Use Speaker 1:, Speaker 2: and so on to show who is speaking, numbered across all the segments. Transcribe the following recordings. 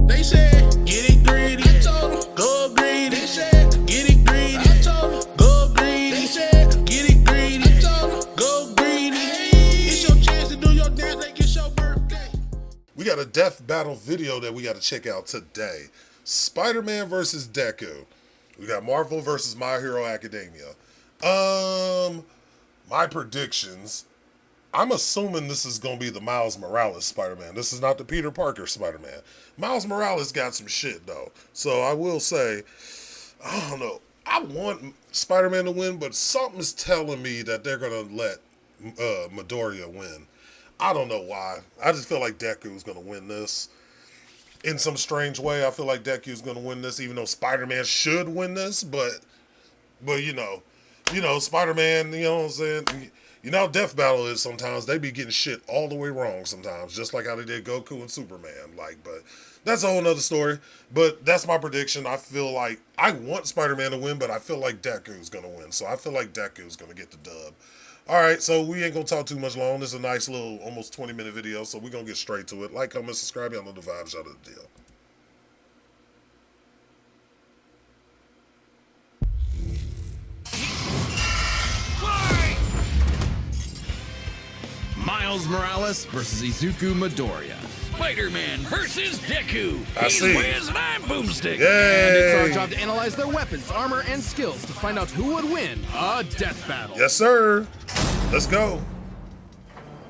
Speaker 1: They said, get it greedy. I told them, go greedy. They said, get it greedy. I told them, go greedy. They said, get it greedy. I told them, go greedy. It's your chance to do your dance like it's your birthday.
Speaker 2: We got a death battle video that we got to check out today. Spider-Man versus Deku. We got Marvel versus My Hero Academia. My predictions. I'm assuming this is going to be the Miles Morales Spider-Man. This is not the Peter Parker Spider-Man. Miles Morales got some shit, though. So I will say, I don't know. I want Spider-Man to win, but something's telling me that they're going to let Midoriya win. I don't know why. I just feel like Deku's going to win this. In some strange way, I feel like Deku's going to win this, even though Spider-Man should win this. But you know, Spider-Man, you know what I'm saying? You know how Death Battle is sometimes. They be getting shit all the way wrong sometimes, just like how they did Goku and Superman. But that's a whole nother story. But that's my prediction. I feel like I want Spider-Man to win, but I feel like Deku's going to win. So I feel like Deku's going to get the dub. All right, so we ain't going to talk too much long. This is a nice little, almost 20-minute video, so we're going to get straight to it. Like, comment, subscribe. Y'all know the vibes. Y'all know the deal.
Speaker 3: Miles Morales versus Izuku Midoriya.
Speaker 4: Spider-Man versus Deku.
Speaker 2: He's
Speaker 4: Wiz and I'm Boomstick.
Speaker 2: Yay!
Speaker 3: And it's our job to analyze their weapons, armor, and skills to find out who would win a death battle.
Speaker 2: Yes, sir. Let's go.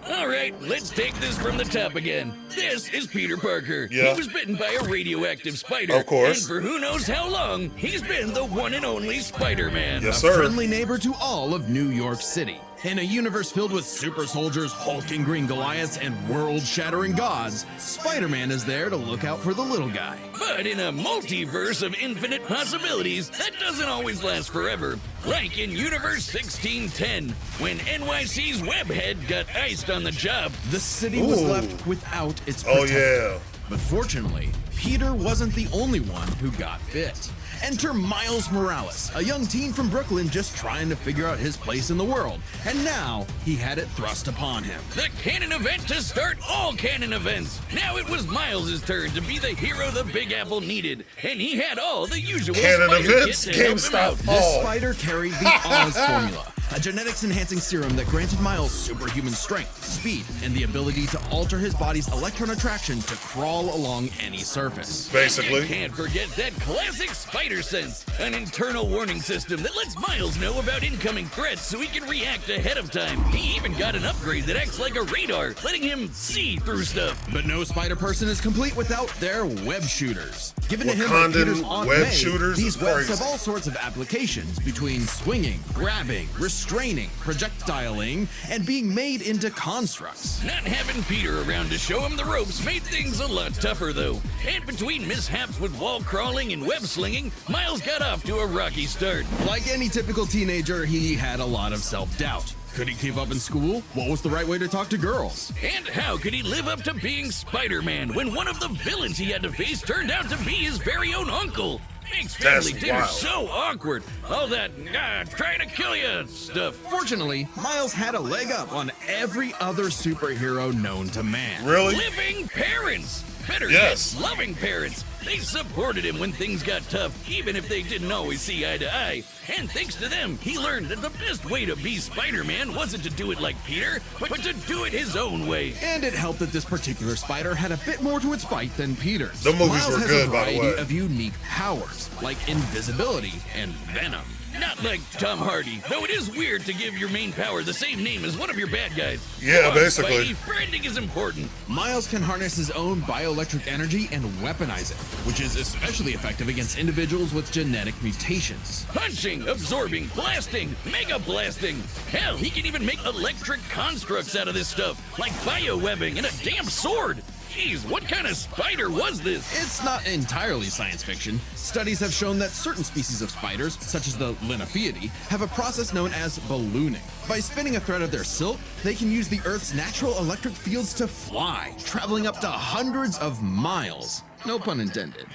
Speaker 4: All right, let's take this from the top again. This is Peter Parker.
Speaker 2: Yeah.
Speaker 4: He was bitten by a radioactive spider.
Speaker 2: Of course.
Speaker 4: And for who knows how long, he's been the one and only Spider-Man.
Speaker 2: Yes,
Speaker 3: A
Speaker 2: sir.
Speaker 3: friendly neighbor to all of New York City. In a universe filled with super soldiers, hulking green Goliaths, and world-shattering gods, Spider-Man is there to look out for the little guy.
Speaker 4: But in a multiverse of infinite possibilities, that doesn't always last forever. Like in Universe 1610, when NYC's Webhead got iced on the job.
Speaker 3: The city was
Speaker 2: Ooh.
Speaker 3: left without its
Speaker 2: Oh,
Speaker 3: protector.
Speaker 2: yeah.
Speaker 3: But fortunately, Peter wasn't the only one who got bit. Enter Miles Morales, a young teen from Brooklyn just trying to figure out his place in the world. And now, he had it thrust upon him.
Speaker 4: The canon event to start all canon events. Now it was Miles' turn to be the hero the Big Apple needed. And he had all the usual
Speaker 2: Canon
Speaker 4: spider
Speaker 2: events,
Speaker 4: kit to help him out.
Speaker 2: GameStop.
Speaker 3: This
Speaker 2: Oh.
Speaker 3: spider carried the Oz formula, a genetics-enhancing serum that granted Miles superhuman strength, speed, and the ability to alter his body's electron attraction to crawl along any surface.
Speaker 2: Basically.
Speaker 4: You can't forget that classic spider sense, an internal warning system that lets Miles know about incoming threats so he can react ahead of time. He even got an upgrade that acts like a radar, letting him see through stuff.
Speaker 3: But no spider person is complete without their web shooters. Given to him by
Speaker 2: Wakandan
Speaker 3: Peter's Aunt
Speaker 2: web
Speaker 3: May,
Speaker 2: shooters
Speaker 3: these
Speaker 2: is
Speaker 3: webs
Speaker 2: crazy.
Speaker 3: have all sorts of applications between swinging, grabbing, restraining, projectiling, and being made into constructs.
Speaker 4: Not having Peter around to show him the ropes made things a lot tougher, though. And between mishaps with wall crawling and web slinging, Miles got off to a rocky start.
Speaker 3: Like any typical teenager, he had a lot of self-doubt. Could he keep up in school? What was the right way to talk to girls?
Speaker 4: And how could he live up to being Spider-Man when one of the villains he had to face turned out to be his very own uncle? Makes family
Speaker 2: That's
Speaker 4: dinner
Speaker 2: wild.
Speaker 4: so awkward. All that, trying to kill you stuff.
Speaker 3: Fortunately, Miles had a leg up on every other superhero known to man.
Speaker 2: Really?
Speaker 4: Living parents. Better
Speaker 2: Yes.
Speaker 4: yet, loving parents. They supported him when things got tough, even if they didn't always see eye to eye. And thanks to them, he learned that the best way to be Spider-Man wasn't to do it like Peter, but to do it his own way.
Speaker 3: And it helped that this particular spider had a bit more to its bite than Peter's.
Speaker 2: The movies
Speaker 3: Miles
Speaker 2: were
Speaker 3: has
Speaker 2: good,
Speaker 3: a
Speaker 2: by the
Speaker 3: variety
Speaker 2: way.
Speaker 3: of unique powers, like invisibility and venom.
Speaker 4: Not like Tom Hardy, though it is weird to give your main power the same name as one of your bad guys.
Speaker 2: Yeah,
Speaker 4: Come on,
Speaker 2: basically.
Speaker 4: Spidey, branding is important.
Speaker 3: Miles can harness his own bioelectric energy and weaponize it, which is especially effective against individuals with genetic mutations.
Speaker 4: Punching, absorbing, blasting, mega blasting. Hell, he can even make electric constructs out of this stuff, like biowebbing and a damn sword. Jeez, what kind of spider was this?
Speaker 3: It's not entirely science fiction. Studies have shown that certain species of spiders, such as the Linnaeus, have a process known as ballooning. By spinning a thread of their silk, they can use the Earth's natural electric fields to fly, traveling up to hundreds of miles. No pun intended.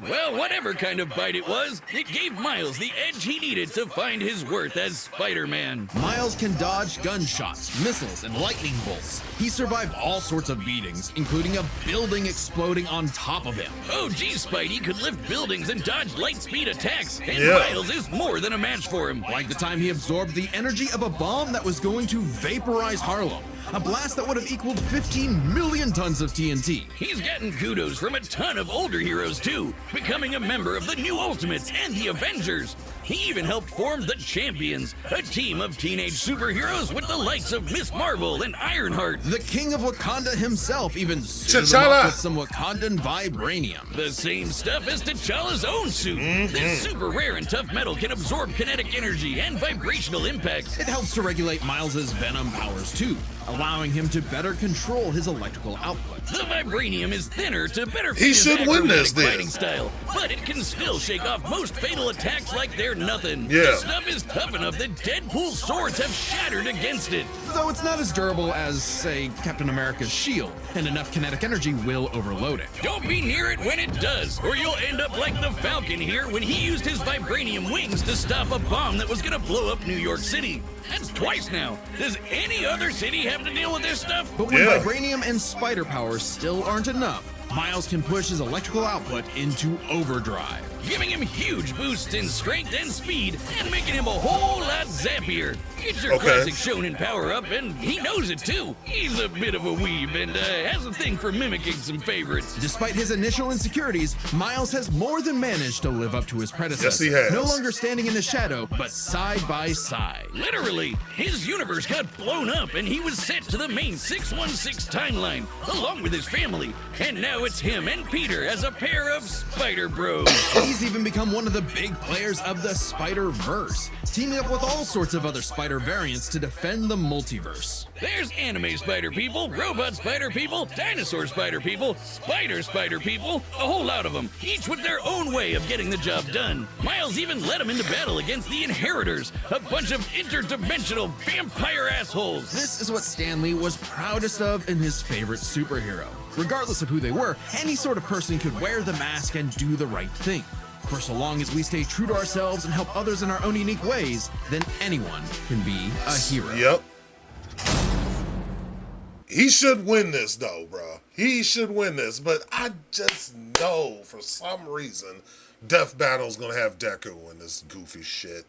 Speaker 4: Well, whatever kind of bite it was, it gave Miles the edge he needed to find his worth as Spider-Man.
Speaker 3: Miles can dodge gunshots, missiles, and lightning bolts. He survived all sorts of beatings, including a building exploding on top of him.
Speaker 4: Oh, geez, Spidey could lift buildings and dodge light-speed attacks, and
Speaker 2: Yeah.
Speaker 4: Miles is more than a match for him.
Speaker 3: Like the time he absorbed the energy of a bomb that was going to vaporize Harlem. A blast that would have equaled 15 million tons of TNT.
Speaker 4: He's gotten kudos from a ton of older heroes, too, becoming a member of the New Ultimates and the Avengers. He even helped form the Champions, a team of teenage superheroes with the likes of Miss Marvel and Ironheart.
Speaker 3: The king of Wakanda himself even suited him
Speaker 2: T'Challa.
Speaker 3: up with some Wakandan vibranium.
Speaker 4: The same stuff as T'Challa's own suit. This super rare and tough metal can absorb kinetic energy and vibrational impacts.
Speaker 3: It helps to regulate Miles's venom powers too, allowing him to better control his electrical output.
Speaker 4: The vibranium is thinner to better fit
Speaker 2: He
Speaker 4: his
Speaker 2: should win this
Speaker 4: acrobatic
Speaker 2: then.
Speaker 4: fighting style, but it can still shake off most fatal attacks like they're nothing.
Speaker 2: Yeah.
Speaker 4: This stuff is tough enough that Deadpool's swords have shattered against it.
Speaker 3: Though it's not as durable as, say, Captain America's shield, and enough kinetic energy will overload it.
Speaker 4: Don't be near it when it does, or you'll end up like the Falcon here when he used his vibranium wings to stop a bomb that was gonna blow up New York City. That's twice now. Does any other city have to deal with this stuff?
Speaker 3: But when
Speaker 2: Yeah.
Speaker 3: vibranium and spider powers still aren't enough, Miles can push his electrical output into overdrive.
Speaker 4: Giving him huge boosts in strength and speed, and making him a whole lot zappier. It's your
Speaker 2: Okay.
Speaker 4: classic shonen power-up, and he knows it too. He's a bit of a weeb, and has a thing for mimicking some favorites.
Speaker 3: Despite his initial insecurities, Miles has more than managed to live up to his predecessor.
Speaker 2: Yes, he has.
Speaker 3: No longer standing in the shadow, but side by side.
Speaker 4: Literally, his universe got blown up, and he was sent to the main 616 timeline, along with his family. And now it's him and Peter as a pair of Spider Bros.
Speaker 3: He's even become one of the big players of the Spider-Verse, teaming up with all sorts of other spider variants to defend the multiverse.
Speaker 4: There's anime spider people, robot spider people, dinosaur spider people, spider people, a whole lot of them, each with their own way of getting the job done. Miles even led them into battle against the Inheritors, a bunch of interdimensional vampire assholes.
Speaker 3: This is what Stan Lee was proudest of in his favorite superhero. Regardless of who they were, any sort of person could wear the mask and do the right thing. For so long as we stay true to ourselves and help others in our own unique ways, then anyone can be a hero.
Speaker 2: Yep. He should win this though, bro. He should win this, but I just know for some reason Death Battle's gonna have Deku in this goofy shit.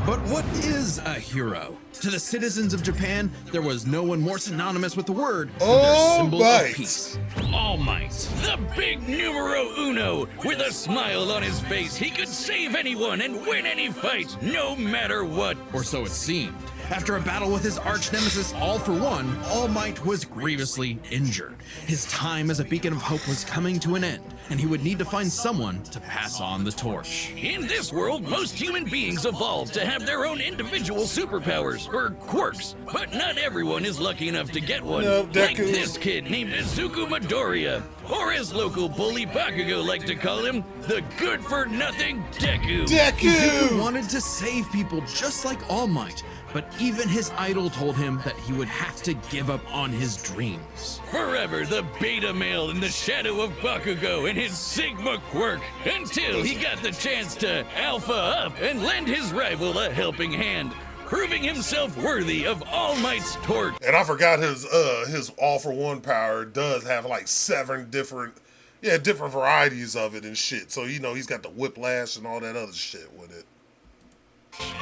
Speaker 3: But what is a hero? To the citizens of Japan, there was no one more synonymous with the word than their symbol
Speaker 2: All Might.
Speaker 3: of peace.
Speaker 4: All Might, the big numero uno. With a smile on his face, he could save anyone and win any fight, no matter what.
Speaker 3: Or so it seemed. After a battle with his arch nemesis All For One, All Might was grievously injured. His time as a beacon of hope was coming to an end, and he would need to find someone to pass on the torch.
Speaker 4: In this world, most human beings evolved to have their own individual superpowers, or quirks, but not everyone is lucky enough to get one.
Speaker 2: No,
Speaker 4: Like
Speaker 2: Deku.
Speaker 4: this kid named Izuku Midoriya, or as local bully Bakugo like to call him, the good-for-nothing Deku.
Speaker 3: Deku wanted to save people just like All Might, but even his idol told him that he would have to give up on his dreams.
Speaker 4: Forever the beta male in the shadow of Bakugo and his Sigma quirk, until he got the chance to alpha up and lend his rival a helping hand, proving himself worthy of All Might's torch.
Speaker 2: And I forgot his All For One power does have like 7 different varieties of it and shit. So you know he's got the whiplash and all that other shit with it.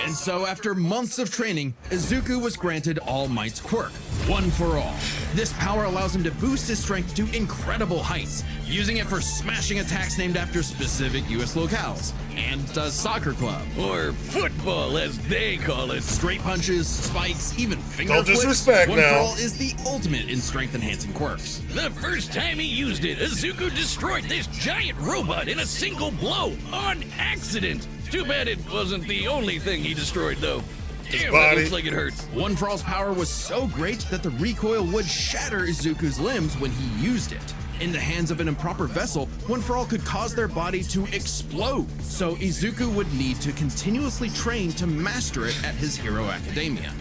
Speaker 3: And so, after months of training, Izuku was granted All Might's quirk, One For All. This power allows him to boost his strength to incredible heights, using it for smashing attacks named after specific US locales, and a soccer club.
Speaker 4: Or football, as they call it.
Speaker 3: Straight punches, spikes, even finger
Speaker 2: Don't
Speaker 3: flicks.
Speaker 2: disrespect
Speaker 3: One
Speaker 2: now.
Speaker 3: For All is the ultimate in strength-enhancing quirks.
Speaker 4: The first time he used it, Izuku destroyed this giant robot in a single blow, on accident. Too bad it wasn't the only thing he destroyed, though. Damn, that
Speaker 2: body.
Speaker 4: looks like it hurts.
Speaker 3: One For All's power was so great that the recoil would shatter Izuku's limbs when he used it. In the hands of an improper vessel, One For All could cause their body to explode, so Izuku would need to continuously train to master it at his Hero Academia.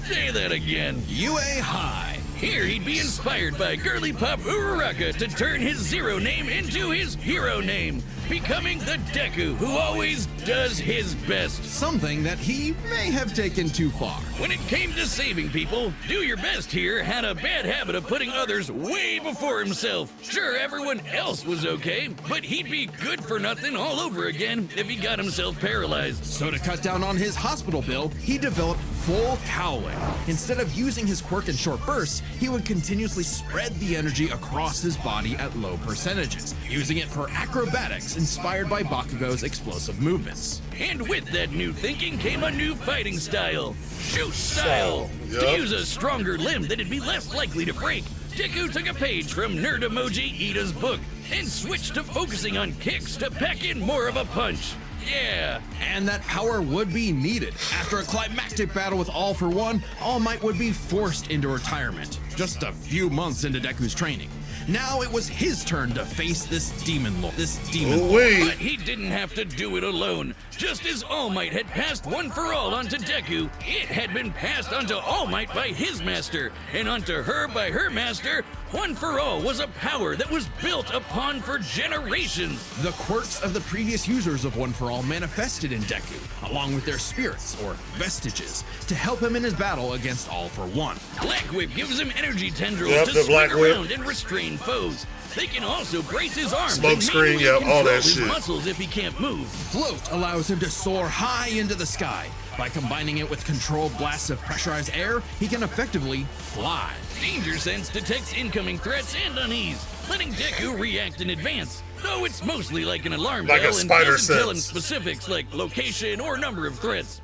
Speaker 4: Say that again.
Speaker 3: UA High.
Speaker 4: Here he'd be inspired by girly pop Uraraka to turn his zero name into his hero name, becoming the Deku who always does his best.
Speaker 3: Something that he may have taken too far.
Speaker 4: When it came to saving people, Do Your Best here had a bad habit of putting others way before himself. Sure, everyone else was okay, but he'd be good for nothing all over again if he got himself paralyzed.
Speaker 3: So to cut down on his hospital bill, he developed full cowling. Instead of using his quirk in short bursts, he would continuously spread the energy across his body at low percentages, using it for acrobatics inspired by Bakugo's explosive movements.
Speaker 4: And with that new thinking came a new fighting style, shoot style.
Speaker 2: Yep.
Speaker 4: To use a stronger limb that'd be less likely to break, Deku took a page from Nerd Emoji Ida's book and switched to focusing on kicks to pack in more of a punch. Yeah.
Speaker 3: And that power would be needed. After a climactic battle with All For One, All Might would be forced into retirement, just a few months into Deku's training. Now it was his turn to face this demon lord.
Speaker 4: But he didn't have to do it alone. Just as All Might had passed One For All onto Deku, it had been passed onto All Might by his master, and onto her by her master. One For All was a power that was built upon for generations.
Speaker 3: The quirks of the previous users of One For All manifested in Deku, along with their spirits, or vestiges, to help him in his battle against All For One.
Speaker 4: Black Whip gives him energy tendrils
Speaker 2: Yep,
Speaker 4: to
Speaker 2: the
Speaker 4: swing
Speaker 2: Black Whip.
Speaker 4: around and restrain foes. They can also brace his arms
Speaker 2: Smoke
Speaker 4: and
Speaker 2: screen,
Speaker 4: manually
Speaker 2: yep, all
Speaker 4: control
Speaker 2: that
Speaker 4: his
Speaker 2: shit.
Speaker 4: muscles if he can't move.
Speaker 3: Float allows him to soar high into the sky. By combining it with controlled blasts of pressurized air, he can effectively fly.
Speaker 4: Danger Sense detects incoming threats and unease, letting Deku react in advance. Though it's mostly like an alarm
Speaker 2: Like a
Speaker 4: bell and
Speaker 2: spider
Speaker 4: doesn't tell him
Speaker 2: sense.
Speaker 4: specifics like location or number of threats.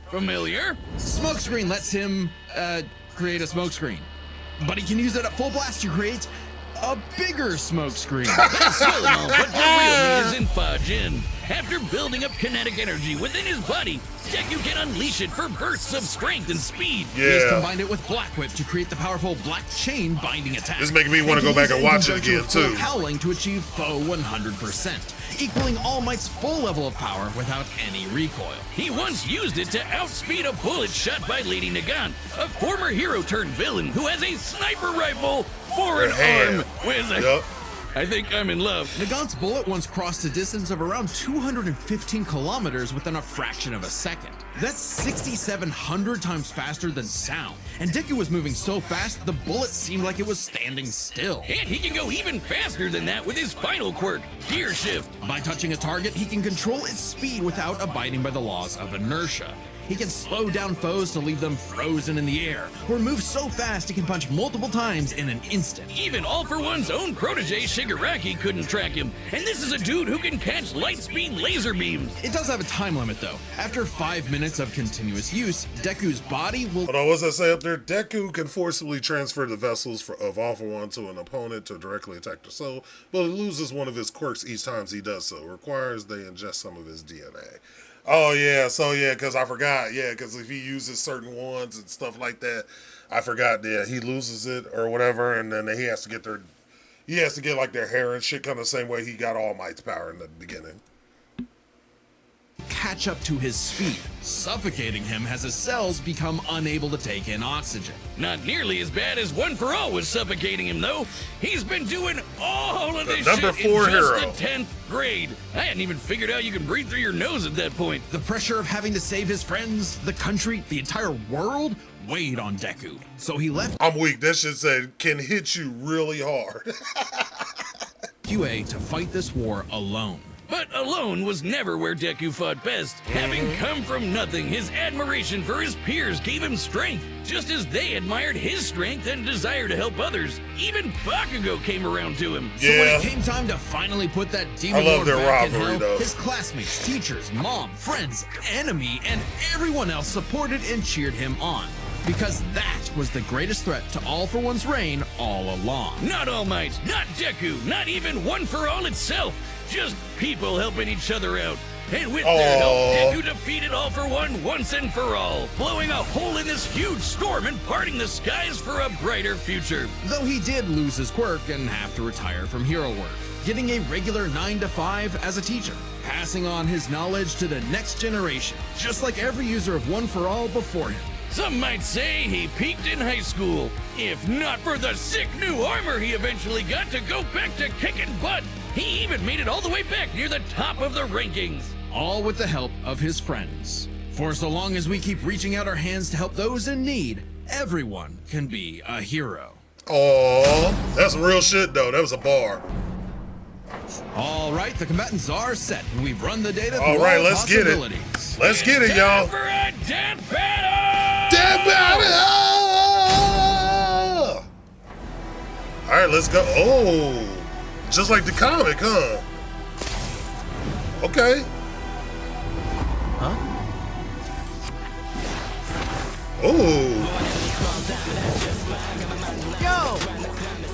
Speaker 4: Familiar?
Speaker 3: Smokescreen lets him, create a smokescreen. But he can use it at full blast to create a bigger smokescreen.
Speaker 4: That's well and all, but the real need is in Fajin. After building up kinetic energy within his body, Deku can unleash it for bursts of strength and speed.
Speaker 3: He has
Speaker 2: Yeah.
Speaker 3: combined it with Black Whip to create the powerful Black Chain binding attack.
Speaker 2: This is making me wanna
Speaker 3: And
Speaker 2: go
Speaker 3: he
Speaker 2: back
Speaker 3: uses
Speaker 2: and watch
Speaker 3: in
Speaker 2: it
Speaker 3: conjunction
Speaker 2: again,
Speaker 3: with full
Speaker 2: too.
Speaker 3: Howling to achieve full 100%, equaling All Might's full level of power without any recoil.
Speaker 4: He once used it to outspeed a bullet shot by Lady Nagant, a former hero turned villain who has a sniper rifle for an
Speaker 2: hand.
Speaker 4: arm. With a...
Speaker 2: Yup.
Speaker 4: I think I'm in love.
Speaker 3: Nagant's bullet once crossed a distance of around 215 kilometers within a fraction of a second. That's 6,700 times faster than sound. And Deku was moving so fast, the bullet seemed like it was standing still.
Speaker 4: And he can go even faster than that with his final quirk, Gear Shift.
Speaker 3: By touching a target, he can control its speed without abiding by the laws of inertia. He can slow down foes to leave them frozen in the air, or move so fast he can punch multiple times in an instant.
Speaker 4: Even All For One's own protege Shigaraki couldn't track him. And this is a dude who can catch light speed laser beams.
Speaker 3: It does have a time limit though. After 5 minutes of continuous use, Deku's body will
Speaker 2: Hold on, what's that say up there? Deku can forcibly transfer the vessels of All For One to an opponent to directly attack the soul, but he loses one of his quirks each time he does so. Requires they ingest some of his DNA. Oh, yeah, so yeah, because I forgot. Yeah, because if he uses certain ones and stuff like that, I forgot. Yeah, he loses it or whatever, and then he has to get like their hair and shit kind of the same way he got All Might's power in the beginning.
Speaker 3: catch up to his speed, suffocating him as his cells become unable to take in oxygen.
Speaker 4: Not nearly as bad as One For All was suffocating him, though. He's been doing all of this
Speaker 2: number
Speaker 4: shit
Speaker 2: 4
Speaker 4: in just
Speaker 2: hero.
Speaker 4: the 10th grade. I hadn't even figured out you can breathe through your nose at that point.
Speaker 3: The pressure of having to save his friends, the country, the entire world weighed on Deku. So he left
Speaker 2: I'm weak. That shit said can hit you really hard.
Speaker 3: QA to fight this war alone.
Speaker 4: But alone was never where Deku fought best. Having come from nothing, his admiration for his peers gave him strength, just as they admired his strength and desire to help others. Even Bakugo came around to him.
Speaker 3: So when it came time to finally put that demon
Speaker 2: I love
Speaker 3: lord
Speaker 2: their
Speaker 3: back in
Speaker 2: rivalry,
Speaker 3: hell,
Speaker 2: though.
Speaker 3: his classmates, teachers, mom, friends, enemy, and everyone else supported and cheered him on. Because that was the greatest threat to All For One's reign all along.
Speaker 4: Not All Might, not Deku, not even One For All itself. Just people helping each other out. And with their help, Deku defeated All For One once and for all, blowing a hole in this huge storm and parting the skies for a brighter future.
Speaker 3: Though he did lose his quirk and have to retire from hero work, getting a regular 9 to 5 as a teacher, passing on his knowledge to the next generation, just like every user of One For All before him.
Speaker 4: Some might say he peaked in high school. If not for the sick new armor he eventually got to go back to kicking butt, he even made it all the way back near the top of the rankings.
Speaker 3: All with the help of his friends. For so long as we keep reaching out our hands to help those in need, everyone can be a hero.
Speaker 2: Oh, that's some real shit though. That was a bar.
Speaker 3: All right, the combatants are set, and we've run the data through
Speaker 2: All right,
Speaker 3: all
Speaker 2: let's get it.
Speaker 3: possibilities.
Speaker 2: Let's get it, y'all.
Speaker 4: For a dead battle!
Speaker 2: Dead battle! All right, let's go. Oh, just like the comic, huh? Okay.
Speaker 5: Huh?
Speaker 2: Oh,
Speaker 5: Yo!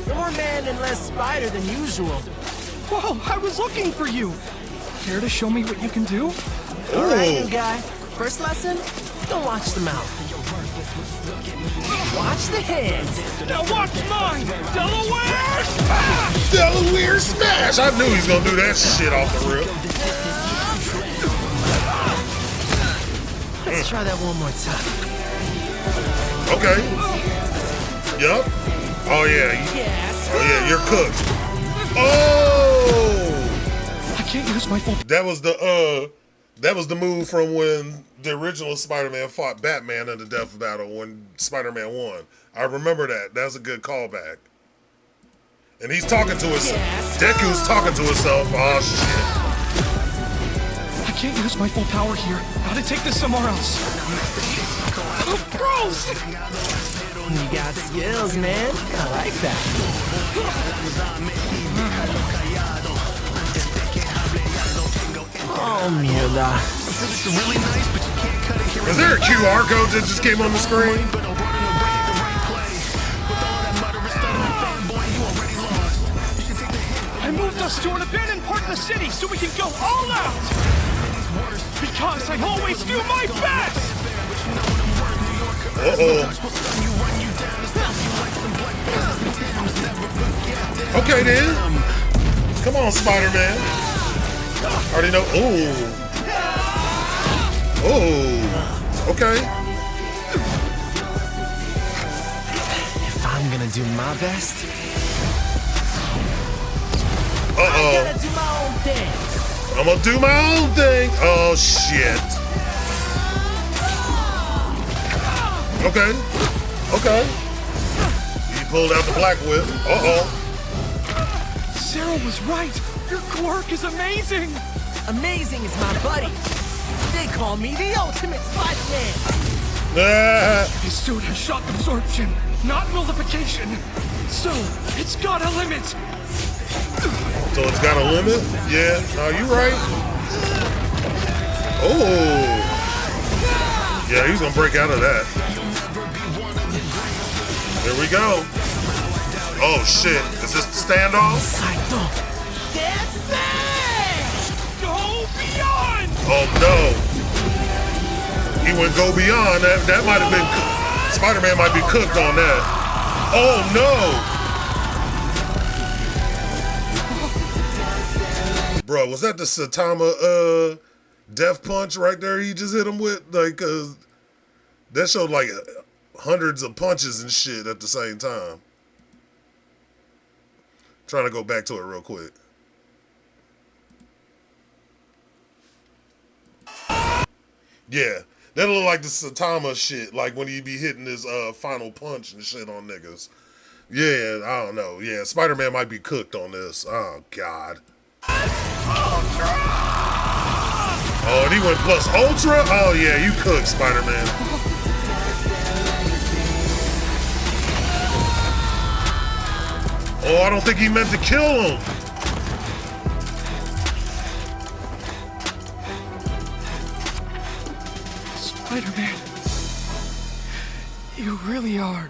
Speaker 5: You're more man and less spider than usual.
Speaker 6: Whoa, I was looking for you. Care to show me what you can do?
Speaker 5: Alright,
Speaker 2: oh.
Speaker 5: new guy. First lesson? Don't watch the mouth. Watch the hands.
Speaker 6: Now watch mine! Delaware! Smash!
Speaker 2: Delaware smash! I knew he was gonna do that shit off the rip.
Speaker 5: Let's try that one more time.
Speaker 2: Okay. Yup. Oh yeah.
Speaker 5: Yes.
Speaker 2: Oh yeah. You're cooked. Oh.
Speaker 6: I can't use my full
Speaker 2: That was the move from when the original Spider-Man fought Batman in the death battle when Spider-Man won. I remember that. That's a good callback. And he's talking to himself. Deku's talking to himself. Oh shit.
Speaker 6: I can't use my full power here. Gotta take this somewhere else. Oh, gross!
Speaker 5: You got skills, man. I like that. Oh, mierda.
Speaker 2: Is there a QR code that just came on the screen?
Speaker 6: I moved us to an abandoned part of the city so we can go all out! Because I always do my best!
Speaker 2: Uh-oh. Okay then. Come on, Spider-Man. Already know. Ooh. Ooh. Okay.
Speaker 5: If I'm gonna do my best, I
Speaker 2: Uh-oh.
Speaker 5: gotta do my own thing.
Speaker 2: I'm gonna do my own thing. Oh, shit. Okay. Okay. He pulled out the black whip. Uh-oh.
Speaker 6: Sarah was right! Your quirk is amazing!
Speaker 5: Amazing is my buddy. They call me the ultimate Spider-Man.
Speaker 2: Ah.
Speaker 6: His suit has shock absorption, not nullification. So, it's got a limit.
Speaker 2: So it's got a limit? Yeah. No, you right. Oh. Yeah, he's gonna break out of that. Here we go. Oh shit. Is this the standoff?
Speaker 5: I don't. That's
Speaker 6: Go beyond!
Speaker 2: Oh no. He went go beyond. That might have been Spider-Man might be cooked on that. Oh no. Bro, was that the Saitama death punch right there he just hit him with? Like, that showed like hundreds of punches and shit at the same time. Trying to go back to it real quick. Yeah, that look like the Saitama shit, like when he be hitting his final punch and shit on niggas. Yeah, I don't know. Yeah, Spider-Man might be cooked on this. Oh, God. Oh, and he went plus Ultra? Oh, yeah, you cooked, Spider-Man. Oh, I don't think he meant to kill him.
Speaker 6: Spider-Man, you really are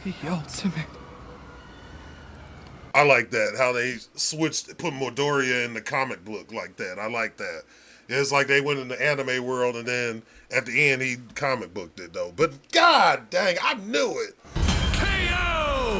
Speaker 6: the ultimate.
Speaker 2: I like that, how they switched, put Midoriya in the comic book like that. I like that. It's like they went in the anime world and then at the end he comic booked it though. But god dang, I knew it.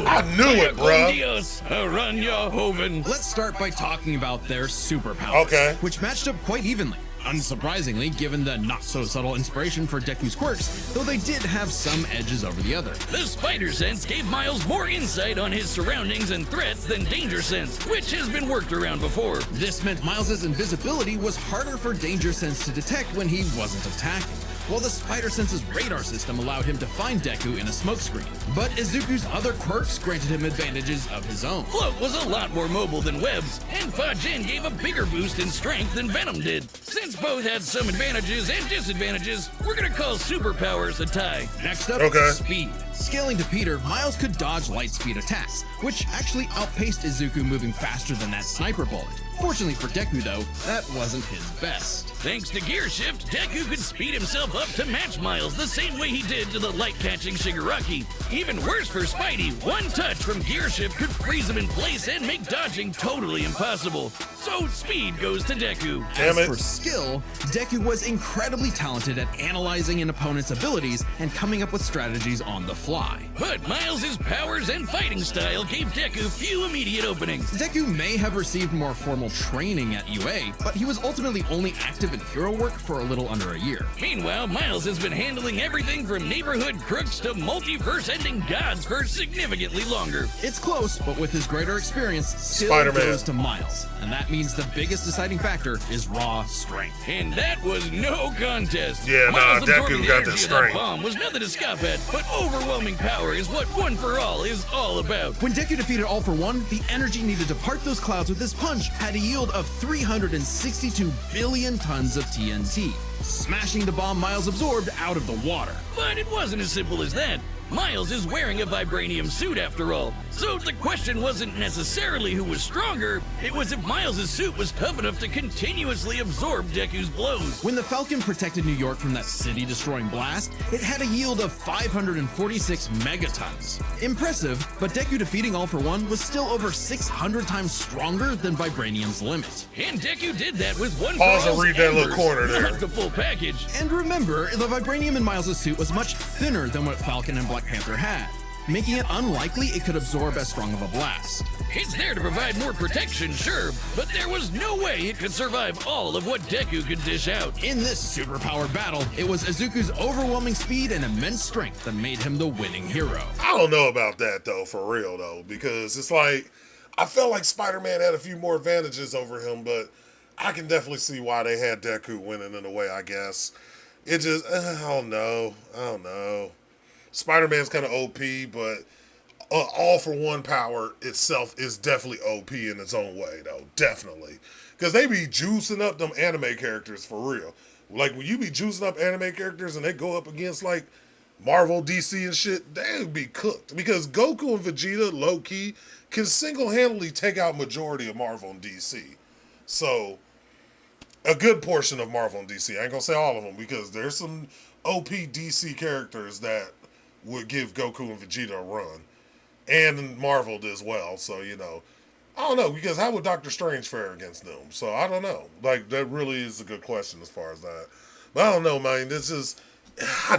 Speaker 2: I knew it, bruh.
Speaker 3: Let's start by talking about their superpowers,
Speaker 2: Okay.
Speaker 3: which matched up quite evenly. unsurprisingly given the not-so-subtle inspiration for Deku's quirks, though they did have some edges over the other.
Speaker 4: The Spider Sense gave Miles more insight on his surroundings and threats than Danger Sense, which has been worked around before.
Speaker 3: This meant Miles' invisibility was harder for Danger Sense to detect when he wasn't attacking, while the Spider Sense's radar system allowed him to find Deku in a smokescreen. But Izuku's other quirks granted him advantages of his own.
Speaker 4: Float was a lot more mobile than Webs, and Fa-Jin gave a bigger boost in strength than Venom did. Since both had some advantages and disadvantages, we're gonna call superpowers a tie.
Speaker 3: Next up, speed. Scaling to Peter, Miles could dodge light speed attacks, which actually outpaced Izuku moving faster than that sniper bullet. Fortunately for Deku though, that wasn't his best.
Speaker 4: Thanks to Gear Shift, Deku could speed himself up to match Miles the same way he did to the light-catching Shigaraki. Even worse for Spidey, one touch from Gear Shift could freeze him in place and make dodging totally impossible. So speed goes to Deku.
Speaker 3: As for skill, Deku was incredibly talented at analyzing an opponent's abilities and coming up with strategies on the fly.
Speaker 4: But Miles' powers and fighting style gave Deku few immediate openings.
Speaker 3: Deku may have received more formal training at UA, but he was ultimately only active in hero work for a little under a year.
Speaker 4: Meanwhile, Miles has been handling everything from neighborhood crooks to multiverse-ending gods for significantly longer.
Speaker 3: It's close, but with his greater experience, still goes to Miles. And that means the biggest deciding factor is raw strength.
Speaker 4: And that was no contest.
Speaker 2: Yeah,
Speaker 4: Miles
Speaker 2: Deku got the strength.
Speaker 4: That bomb was nothing to scoff at, but overwhelming power is what One for All is all about.
Speaker 3: When Deku defeated All for One, the energy needed to part those clouds with his punch had a yield of 362 billion tons of TNT, smashing the bomb Miles absorbed out of the water.
Speaker 4: But it wasn't as simple as that. Miles is wearing a vibranium suit after all, so the question wasn't necessarily who was stronger, it was if Miles' suit was tough enough to continuously absorb Deku's blows.
Speaker 3: When the Falcon protected New York from that city-destroying blast, it had a yield of 546 megatons. Impressive, but Deku defeating All for One was still over 600 times stronger than vibranium's limit.
Speaker 4: And Deku did that with One
Speaker 2: Pause
Speaker 4: for
Speaker 2: and
Speaker 4: All's
Speaker 2: read that little
Speaker 4: embers,
Speaker 2: corner there.
Speaker 4: not the full package.
Speaker 3: And remember, the vibranium in Miles' suit was much thinner than what Falcon and Black Panther had, making it unlikely it could absorb as strong of a blast.
Speaker 4: It's there to provide more protection, sure, but there was no way it could survive all of what Deku could dish out.
Speaker 3: In this superpowered battle, it was Izuku's overwhelming speed and immense strength that made him the winning hero.
Speaker 2: I don't know about that though, for real though, because it's like, I felt like Spider-Man had a few more advantages over him, but I can definitely see why they had Deku winning in a way, I guess. It just, I don't know. Spider-Man's kind of OP, but All for One power itself is definitely OP in its own way, though. Definitely. Because they be juicing up them anime characters for real. Like, when you be juicing up anime characters and they go up against, like, Marvel, DC, and shit, they would be cooked. Because Goku and Vegeta, low-key, can single-handedly take out majority of Marvel and DC. So, a good portion of Marvel and DC. I ain't gonna say all of them, because there's some OP DC characters that would give Goku and Vegeta a run. And Marvel as well, so, you know. I don't know, because how would Doctor Strange fare against them? So, I don't know. Like, that really is a good question as far as that. But I don't know, man. This is... I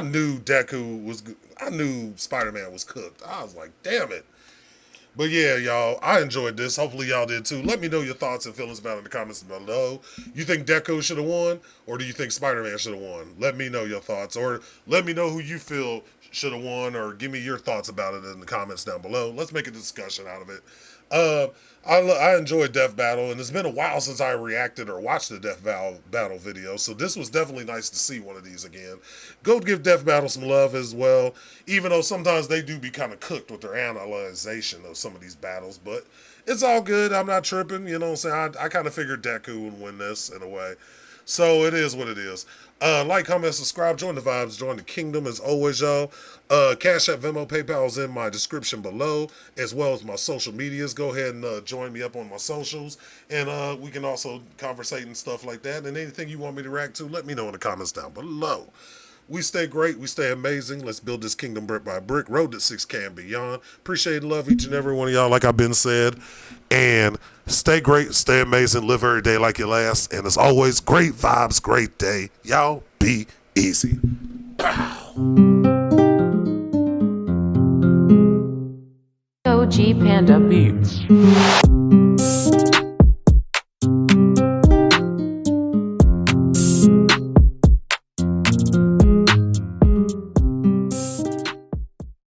Speaker 2: knew Deku was... I knew Spider-Man was cooked. I was like, damn it. But yeah, y'all, I enjoyed this. Hopefully y'all did too. Let me know your thoughts and feelings about it in the comments below. You think Deku should have won, or do you think Spider-Man should have won? Let me know your thoughts, or let me know who you feel should have won, or give me your thoughts about it in the comments down below. Let's make a discussion out of it. I enjoyed Death Battle, and it's been a while since I reacted or watched the Death Battle video, so this was definitely nice to see one of these again. Go give Death Battle some love as well, even though sometimes they do be kind of cooked with their analyzation of some of these battles, but it's all good. I'm not tripping, you know what I'm saying? I kind of figured Deku would win this in a way. So it is what it is. Like, comment, subscribe, join the vibes, join the kingdom as always, y'all. Cashapp, Venmo, PayPal is in my description below, as well as my social medias. Go ahead and join me up on my socials, and we can also conversate and stuff like that. And anything you want me to react to, let me know in the comments down below. We stay great. We stay amazing. Let's build this kingdom brick by brick. Road to 6K and beyond. Appreciate and love each and every one of y'all, like I've been said. And stay great, stay amazing, live every day like your last. And as always, great vibes, great day. Y'all be easy. Pow.
Speaker 7: OG Panda Beats.